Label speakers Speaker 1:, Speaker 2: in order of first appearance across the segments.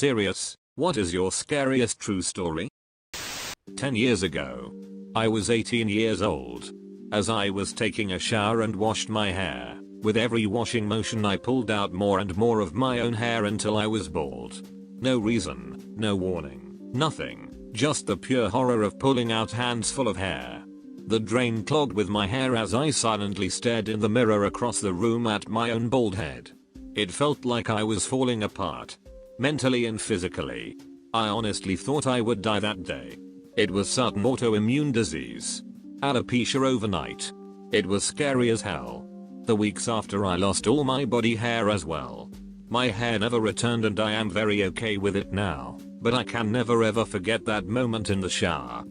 Speaker 1: serious? What is your scariest true story? 10 years ago. I was 18 years old. As I was taking a shower and washed my hair, with every washing motion I pulled out more and more of my own hair until I was bald. No reason, no warning, nothing, just the pure horror of pulling out hands full of hair. The drain clogged with my hair as I silently stared in the mirror across the room at my own bald head. It felt like I was falling apart, mentally and physically. I honestly thought I would die that day. It was sudden autoimmune disease. Alopecia overnight. It was scary as hell. The weeks after I lost all my body hair as well. My hair never returned and I am very okay with it now, but I can never ever forget that moment in the shower.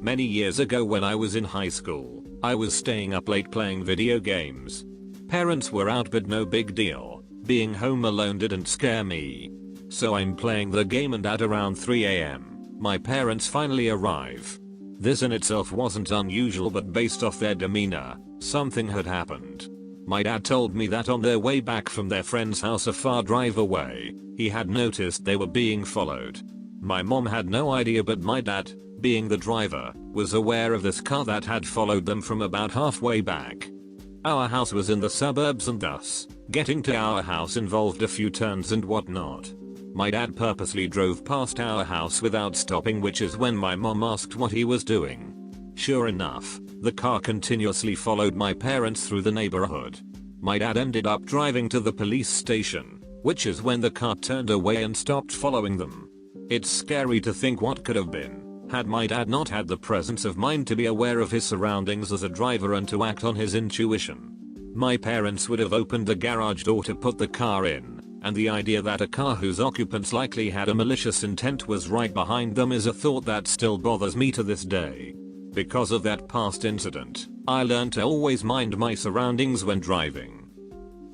Speaker 1: Many years ago when I was in high school, I was staying up late playing video games. Parents were out but no big deal. Being home alone didn't scare me. So I'm playing the game and at around 3 AM. My parents finally arrive. This in itself wasn't unusual, but based off their demeanor, something had happened. My dad told me that on their way back from their friend's house a far drive away, he had noticed they were being followed. My mom had no idea, but my dad, being the driver, was aware of this car that had followed them from about halfway back. Our house was in the suburbs and thus, getting to our house involved a few turns and whatnot. My dad purposely drove past our house without stopping, which is when my mom asked what he was doing. Sure enough, the car continuously followed my parents through the neighborhood. My dad ended up driving to the police station, which is when the car turned away and stopped following them. It's scary to think what could have been, had my dad not had the presence of mind to be aware of his surroundings as a driver and to act on his intuition. My parents would have opened the garage door to put the car in. And the idea that a car whose occupants likely had a malicious intent was right behind them is a thought that still bothers me to this day. Because of that past incident, I learned to always mind my surroundings when driving.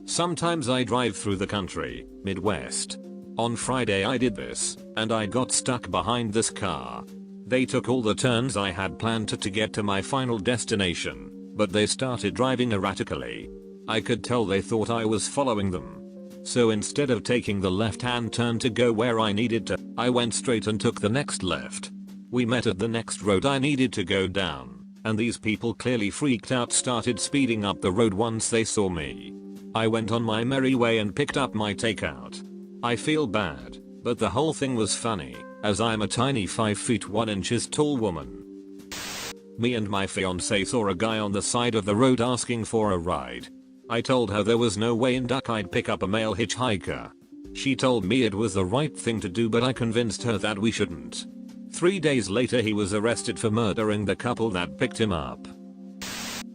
Speaker 1: Sometimes I drive through the country, Midwest. On Friday I did this, and I got stuck behind this car. They took all the turns I had planned to get to my final destination, but they started driving erratically. I could tell they thought I was following them. So instead of taking the left-hand turn to go where I needed to, I went straight and took the next left. We met at the next road I needed to go down, and these people clearly freaked out, started speeding up the road once they saw me. I went on my merry way and picked up my takeout. I feel bad, but the whole thing was funny, as I'm a tiny 5 feet 1 inches tall woman. Me and my fiance saw a guy on the side of the road asking for a ride. I told her there was no way in duck I'd pick up a male hitchhiker. She told me it was the right thing to do, but I convinced her that we shouldn't. 3 days later he was arrested for murdering the couple that picked him up.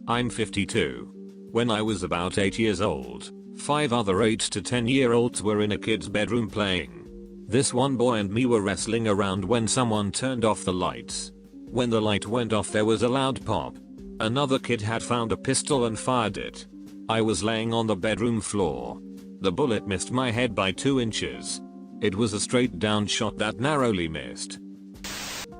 Speaker 1: I'm 52. When I was about 8 years old, 5 other 8 to 10-year-olds were in a kid's bedroom playing. This one boy and me were wrestling around when someone turned off the lights. When the light went off there was a loud pop. Another kid had found a pistol and fired it. I was laying on the bedroom floor. The bullet missed my head by 2 inches. It was a straight down shot that narrowly missed.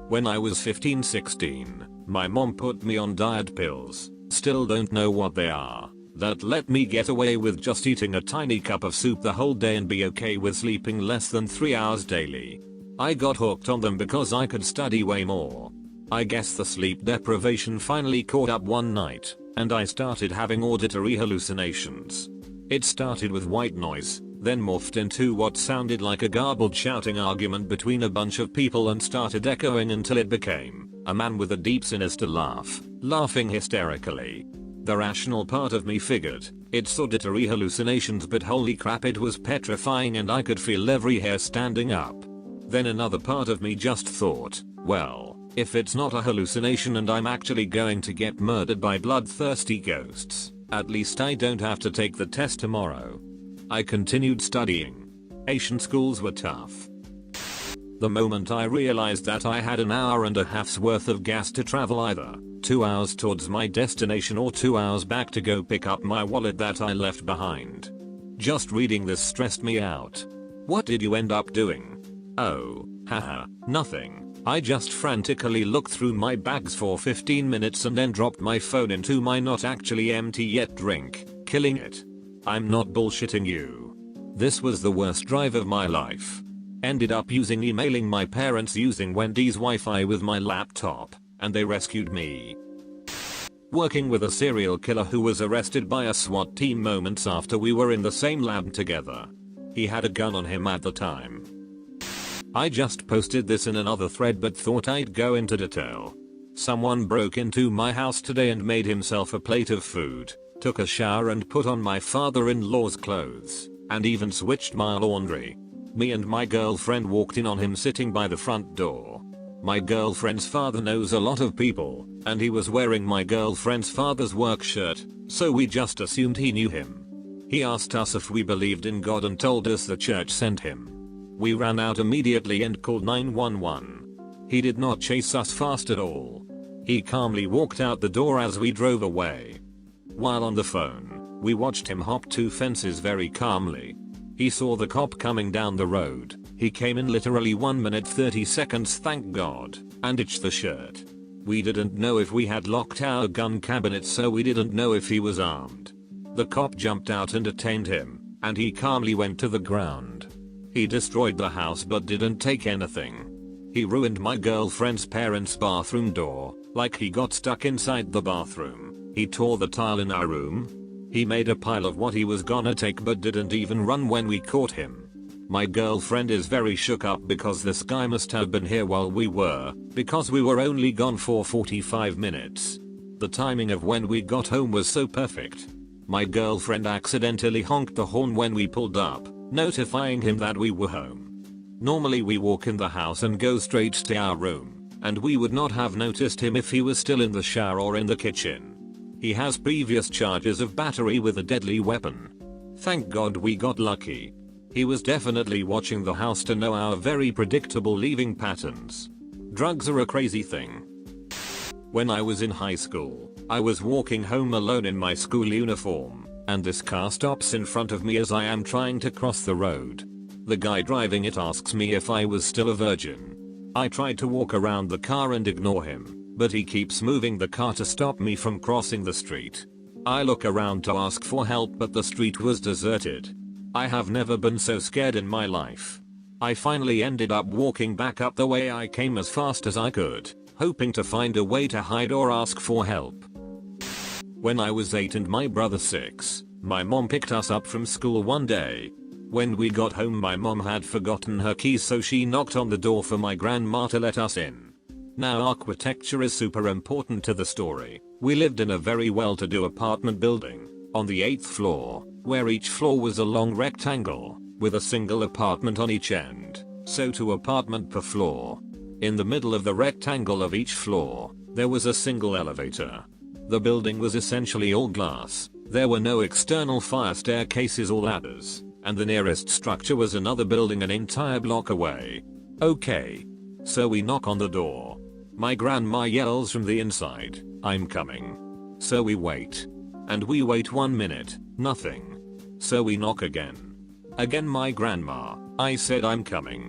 Speaker 1: When I was 15-16, my mom put me on diet pills, still don't know what they are, that let me get away with just eating a tiny cup of soup the whole day and be okay with sleeping less than 3 hours daily. I got hooked on them because I could study way more. I guess the sleep deprivation finally caught up one night, and I started having auditory hallucinations. It started with white noise, then morphed into what sounded like a garbled shouting argument between a bunch of people and started echoing until it became a man with a deep sinister laugh, laughing hysterically. The rational part of me figured it's auditory hallucinations, but holy crap, it was petrifying and I could feel every hair standing up. Then another part of me just thought, well, if it's not a hallucination and I'm actually going to get murdered by bloodthirsty ghosts, at least I don't have to take the test tomorrow. I continued studying. Asian schools were tough. The moment I realized that I had an hour and a half's worth of gas to travel, either 2 hours towards my destination or 2 hours back to go pick up my wallet that I left behind. Just reading this stressed me out. What did you end up doing? Oh, haha, nothing. I just frantically looked through my bags for 15 minutes and then dropped my phone into my not actually empty yet drink, killing it. I'm not bullshitting you. This was the worst drive of my life. Ended up emailing my parents using Wendy's Wi-Fi with my laptop, and they rescued me. Working with a serial killer who was arrested by a SWAT team moments after we were in the same lab together. He had a gun on him at the time. I just posted this in another thread but thought I'd go into detail. Someone broke into my house today and made himself a plate of food, took a shower and put on my father-in-law's clothes, and even switched my laundry. Me and my girlfriend walked in on him sitting by the front door. My girlfriend's father knows a lot of people, and he was wearing my girlfriend's father's work shirt, so we just assumed he knew him. He asked us if we believed in God and told us the church sent him. We ran out immediately and called 911. He did not chase us fast at all. He calmly walked out the door as we drove away. While on the phone, we watched him hop 2 fences very calmly. He saw the cop coming down the road. He came in literally 1 minute 30 seconds, thank God, and itched the shirt. We didn't know if we had locked our gun cabinet, so we didn't know if he was armed. The cop jumped out and detained him, and he calmly went to the ground. He destroyed the house but didn't take anything. He ruined my girlfriend's parents' bathroom door, like he got stuck inside the bathroom. He tore the tile in our room. He made a pile of what he was gonna take but didn't even run when we caught him. My girlfriend is very shook up because this guy must have been here while we were, because we were only gone for 45 minutes. The timing of when we got home was so perfect. My girlfriend accidentally honked the horn when we pulled up, notifying him that we were home. Normally we walk in the house and go straight to our room, and we would not have noticed him if he was still in the shower or in the kitchen. He has previous charges of battery with a deadly weapon. Thank God we got lucky. He was definitely watching the house to know our very predictable leaving patterns. Drugs are a crazy thing. When I was in high school, I was walking home alone in my school uniform, and this car stops in front of me as I am trying to cross the road. The guy driving it asks me if I was still a virgin. I tried to walk around the car and ignore him, but he keeps moving the car to stop me from crossing the street. I look around to ask for help but the street was deserted. I have never been so scared in my life. I finally ended up walking back up the way I came as fast as I could, hoping to find a way to hide or ask for help. When I was 8 and my brother 6, my mom picked us up from school one day. When we got home my mom had forgotten her keys, so she knocked on the door for my grandma to let us in. Now architecture is super important to the story. We lived in a very well-to-do apartment building, on the 8th floor, where each floor was a long rectangle, with a single apartment on each end, so 2 apartments per floor. In the middle of the rectangle of each floor, there was a single elevator. The building was essentially all glass, there were no external fire staircases or ladders, and the nearest structure was another building an entire block away. Okay. So we knock on the door. My grandma yells from the inside, "I'm coming." So we wait. And we wait 1 minute, nothing. So we knock again. Again my grandma, I said I'm coming.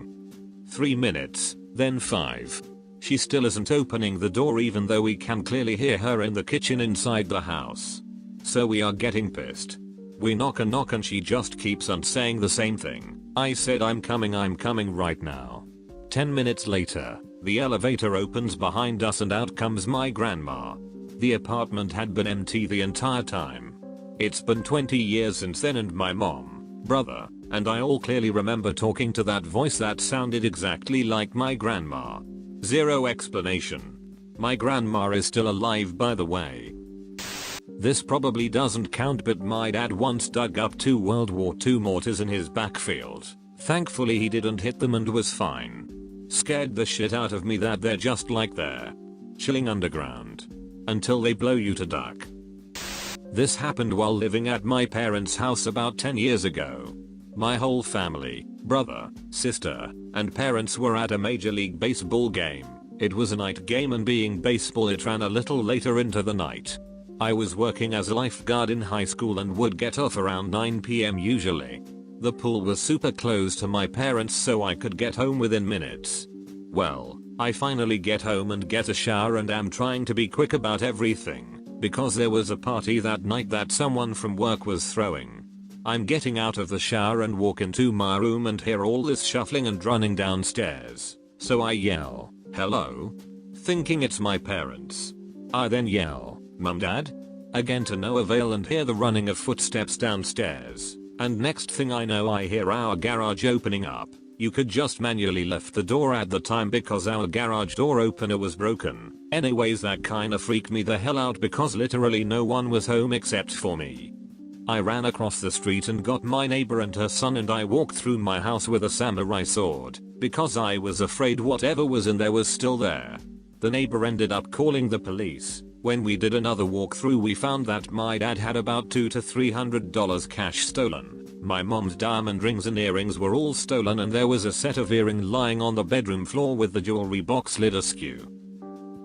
Speaker 1: 3 minutes, then 5. She still isn't opening the door even though we can clearly hear her in the kitchen inside the house. So we are getting pissed. We knock and she just keeps on saying the same thing. I said I'm coming right now. 10 minutes later, the elevator opens behind us and out comes my grandma. The apartment had been empty the entire time. It's been 20 years since then and my mom, brother, and I all clearly remember talking to that voice that sounded exactly like my grandma. Zero explanation. My grandma is still alive by the way. This probably doesn't count but my dad once dug up 2 World War II mortars in his backfield. Thankfully he didn't hit them and was fine. Scared the shit out of me that they're just like there, chilling underground, until they blow you to duck. This happened while living at my parents' house about 10 years ago. My whole family, brother, sister, and parents were at a Major League Baseball game. It was a night game and being baseball it ran a little later into the night. I was working as a lifeguard in high school and would get off around 9 PM usually. The pool was super close to my parents so I could get home within minutes. Well, I finally get home and get a shower and am trying to be quick about everything, because there was a party that night that someone from work was throwing. I'm getting out of the shower and walk into my room and hear all this shuffling and running downstairs. So I yell, "Hello?" thinking it's my parents. I then yell, "Mum, Dad?" again to no avail and hear the running of footsteps downstairs. And next thing I know I hear our garage opening up. You could just manually lift the door at the time because our garage door opener was broken. Anyways, that kinda freaked me the hell out because literally no one was home except for me. I ran across the street and got my neighbor and her son, and I walked through my house with a samurai sword because I was afraid whatever was in there was still there. The neighbor ended up calling the police. When we did another walkthrough we found that my dad had about $200 to $300 cash stolen. My mom's diamond rings and earrings were all stolen, and there was a set of earring lying on the bedroom floor with the jewelry box lid askew.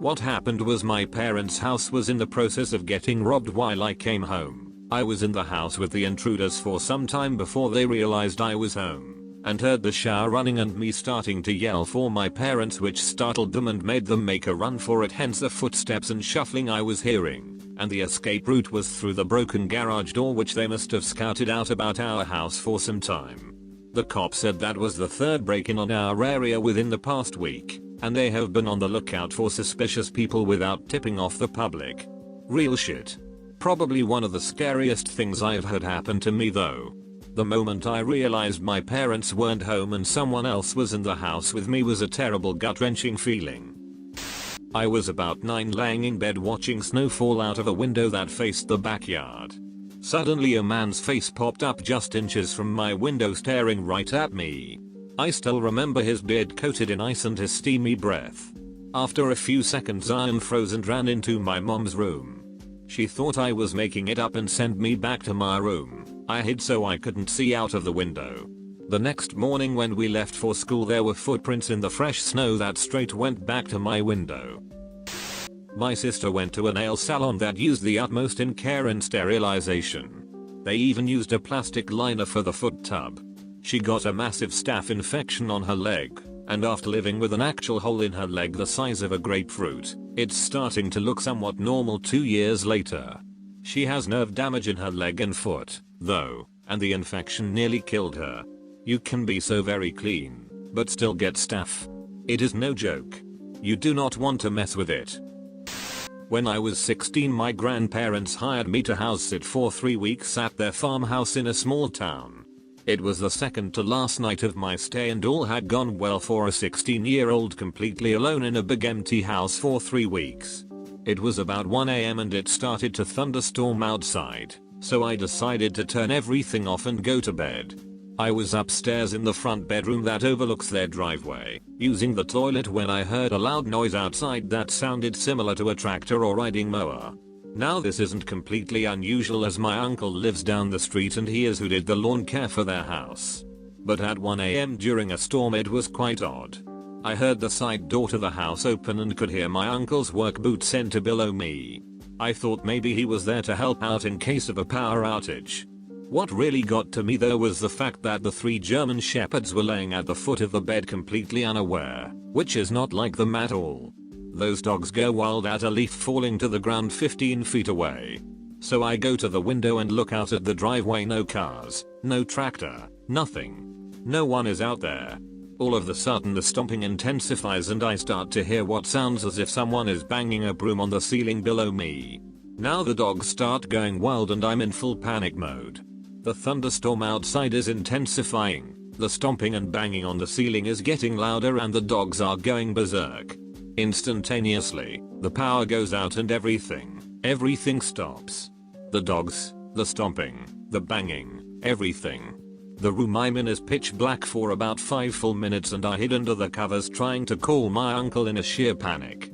Speaker 1: What happened was my parents' house was in the process of getting robbed while I came home. I was in the house with the intruders for some time before they realized I was home, and heard the shower running and me starting to yell for my parents, which startled them and made them make a run for it, hence the footsteps and shuffling I was hearing. And the escape route was through the broken garage door, which they must have scouted out about our house for some time. The cop said that was the third break-in on our area within the past week, and they have been on the lookout for suspicious people without tipping off the public. Real shit. Probably one of the scariest things I've heard happen to me though. The moment I realized my parents weren't home and someone else was in the house with me was a terrible gut-wrenching feeling. I was about 9, laying in bed watching snow fall out of a window that faced the backyard. Suddenly a man's face popped up just inches from my window, staring right at me. I still remember his beard coated in ice and his steamy breath. After a few seconds I unfroze and ran into my mom's room. She thought I was making it up and sent me back to my room. I hid so I couldn't see out of the window. The next morning when we left for school there were footprints in the fresh snow that straight went back to my window. My sister went to a nail salon that used the utmost in care and sterilization. They even used a plastic liner for the foot tub. She got a massive staph infection on her leg, and after living with an actual hole in her leg the size of a grapefruit, it's starting to look somewhat normal 2 years later. She has nerve damage in her leg and foot, though, and the infection nearly killed her. You can be so very clean, but still get staph. It is no joke. You do not want to mess with it. When I was 16 my grandparents hired me to house sit for 3 weeks at their farmhouse in a small town. It was the second to last night of my stay and all had gone well for a 16-year-old completely alone in a big empty house for 3 weeks. It was about 1 AM and it started to thunderstorm outside, so I decided to turn everything off and go to bed. I was upstairs in the front bedroom that overlooks their driveway, using the toilet when I heard a loud noise outside that sounded similar to a tractor or riding mower. Now this isn't completely unusual as my uncle lives down the street and he is who did the lawn care for their house. But at 1 AM during a storm it was quite odd. I heard the side door to the house open and could hear my uncle's work boots enter below me. I thought maybe he was there to help out in case of a power outage. What really got to me though was the fact that the 3 German shepherds were laying at the foot of the bed completely unaware, which is not like them at all. Those dogs go wild at a leaf falling to the ground 15 feet away. So I go to the window and look out at the driveway. No cars, no tractor, nothing. No one is out there. All of a sudden the stomping intensifies and I start to hear what sounds as if someone is banging a broom on the ceiling below me. Now the dogs start going wild and I'm in full panic mode. The thunderstorm outside is intensifying, the stomping and banging on the ceiling is getting louder and the dogs are going berserk. Instantaneously, the power goes out and everything stops. The dogs, the stomping, the banging, everything. The room I'm in is pitch black for about 5 full minutes and I hid under the covers trying to call my uncle in a sheer panic.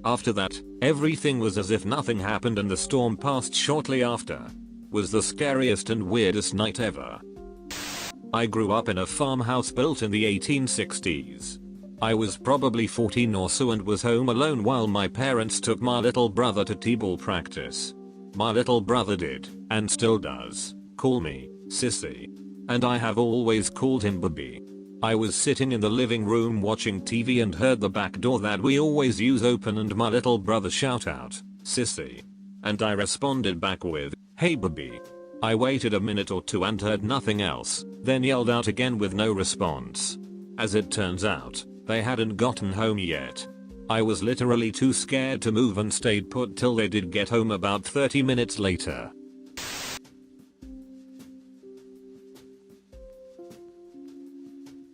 Speaker 1: After that, everything was as if nothing happened and the storm passed shortly after. Was the scariest and weirdest night ever. I grew up in a farmhouse built in the 1860s. I was probably 14 or so and was home alone while my parents took my little brother to t-ball practice. My little brother did, and still does, call me Sissy. And I have always called him Bobby. I was sitting in the living room watching TV and heard the back door that we always use open and my little brother shout out, "Sissy." And I responded back with, "Hey Bobby." I waited a minute or two and heard nothing else, then yelled out again with no response. As it turns out, they hadn't gotten home yet. I was literally too scared to move and stayed put till they did get home about 30 minutes later.